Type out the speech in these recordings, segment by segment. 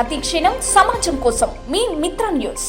ప్రతి క్షణం సమాజం కోసం మీ మిత్ర న్యూస్.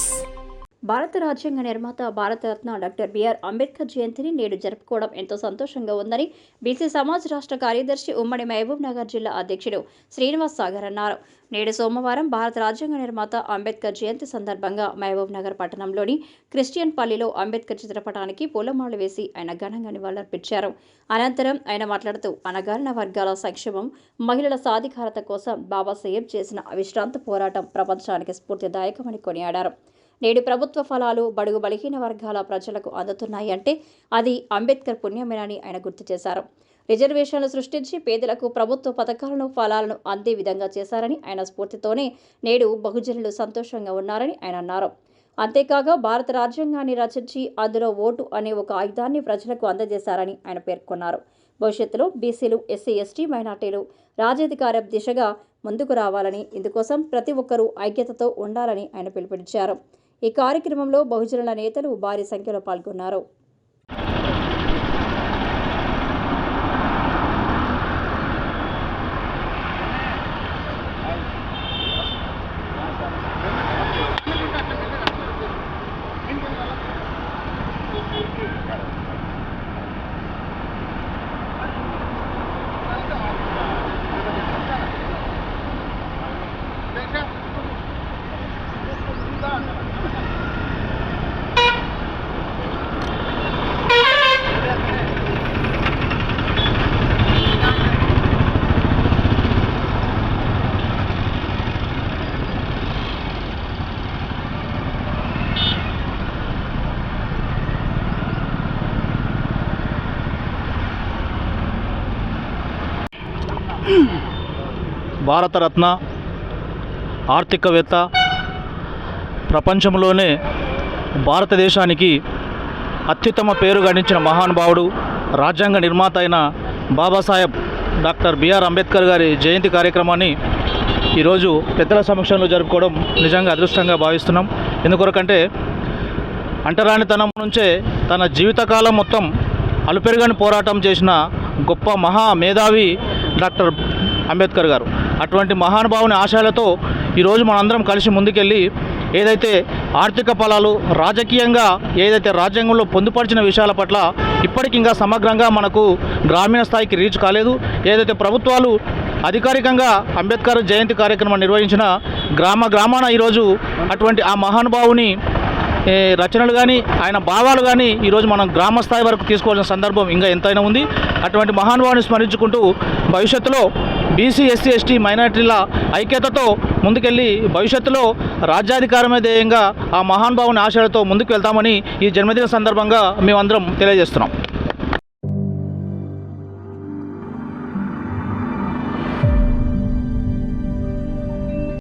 భారత రాజ్యాంగ నిర్మాత భారతరత్న డాక్టర్ బిఆర్ అంబేద్కర్ జయంతిని నేడు జరుపుకోవడం ఎంతో సంతోషంగా ఉందని బీసీ సమాజ్ రాష్ట్ర కార్యదర్శి ఉమ్మడి మహబూబ్ నగర్ జిల్లా అధ్యక్షుడు శ్రీనివాస్ సాగర్ అన్నారు. నేడు సోమవారం భారత రాజ్యాంగ నిర్మాత అంబేద్కర్ జయంతి సందర్భంగా మహబూబ్ నగర్ పట్టణంలోని క్రిస్టియన్ పల్లిలో అంబేద్కర్ చిత్రపటానికి పూలమాలలు వేసి ఆయన ఘనంగా నివాళులర్పించారు. అనంతరం ఆయన మాట్లాడుతూ అణగారిన వర్గాల సంక్షేమం, మహిళల సాధికారత కోసం బాబాసాహెబ్ చేసిన అవిశ్రాంత పోరాటం ప్రపంచానికి స్ఫూర్తిదాయకమని కొనియాడారు. నేడు ప్రభుత్వ ఫలాలు బడుగు బలహీన వర్గాల ప్రజలకు అందుతున్నాయి అంటే అది అంబేద్కర్ పుణ్యమేనని ఆయన గుర్తు చేశారు. రిజర్వేషన్లు సృష్టించి పేదలకు ప్రభుత్వ పథకాలను ఫలాలను అందే విధంగా చేశారని ఆయన స్ఫూర్తితోనే నేడు బహుజనులు సంతోషంగా ఉన్నారని ఆయన అన్నారు. అంతేకాక భారత రాజ్యాంగాన్ని రచించి అందులో ఓటు అనే ఒక ఆయుధాన్ని ప్రజలకు అందజేశారని ఆయన పేర్కొన్నారు. భవిష్యత్తులో బీసీలు, ఎస్సీ, ఎస్టీ, మైనార్టీలు రాజ్యాధికారం దిశగా ముందుకు రావాలని, ఇందుకోసం ప్రతి ఒక్కరూ ఐక్యతతో ఉండాలని ఆయన పిలుపునిచ్చారు. ఈ కార్యక్రమంలో బహుజనుల నేతలు భారీ సంఖ్యలో పాల్గొన్నారు. భారతరత్న, ఆర్థికవేత్త, ప్రపంచంలోనే భారతదేశానికి అత్యుత్తమ పేరు గడించిన మహానుభావుడు, రాజ్యాంగ నిర్మాత అయిన బాబాసాహెబ్ డాక్టర్ బిఆర్ అంబేద్కర్ గారి జయంతి కార్యక్రమాన్ని ఈరోజు పెద్దల సమక్షంలో జరుపుకోవడం నిజంగా అదృష్టంగా భావిస్తున్నాం. ఎందుకొరకంటే అంటరానితనం నుంచే తన జీవితకాలం మొత్తం అలుపెరుగని పోరాటం చేసిన గొప్ప మహా మేధావి డాక్టర్ అంబేద్కర్ గారు. అటువంటి మహానుభావుని ఆశయాలతో ఈరోజు మనందరం కలిసి ముందుకెళ్ళి ఏదైతే ఆర్థిక ఫలాలు, రాజకీయంగా ఏదైతే రాజ్యాంగంలో పొందుపరిచిన విషయాల పట్ల ఇప్పటికి ఇంకా సమగ్రంగా మనకు గ్రామీణ స్థాయికి రీచ్ కాలేదు. ఏదైతే ప్రభుత్వాలు అధికారికంగా అంబేద్కర్ జయంతి కార్యక్రమం నిర్వహించిన గ్రామాన ఈరోజు అటువంటి ఆ మహానుభావుని రచనలు కానీ ఆయన భావాలు కానీ ఈరోజు మనం గ్రామ స్థాయి వరకు తీసుకోవాల్సిన సందర్భం ఇంకా ఎంతైనా ఉంది. అటువంటి మహానుభావుని స్మరించుకుంటూ భవిష్యత్తులో బీసీ, ఎస్సీ, ఎస్టీ, మైనారిటీల ఐక్యతతో ముందుకెళ్ళి భవిష్యత్తులో రాజ్యాధికారమే ధ్యేయంగా ఆ మహానుభావుని ఆశయాలతో ముందుకు వెళ్తామని ఈ జన్మదిన సందర్భంగా మేమందరం తెలియజేస్తున్నాం.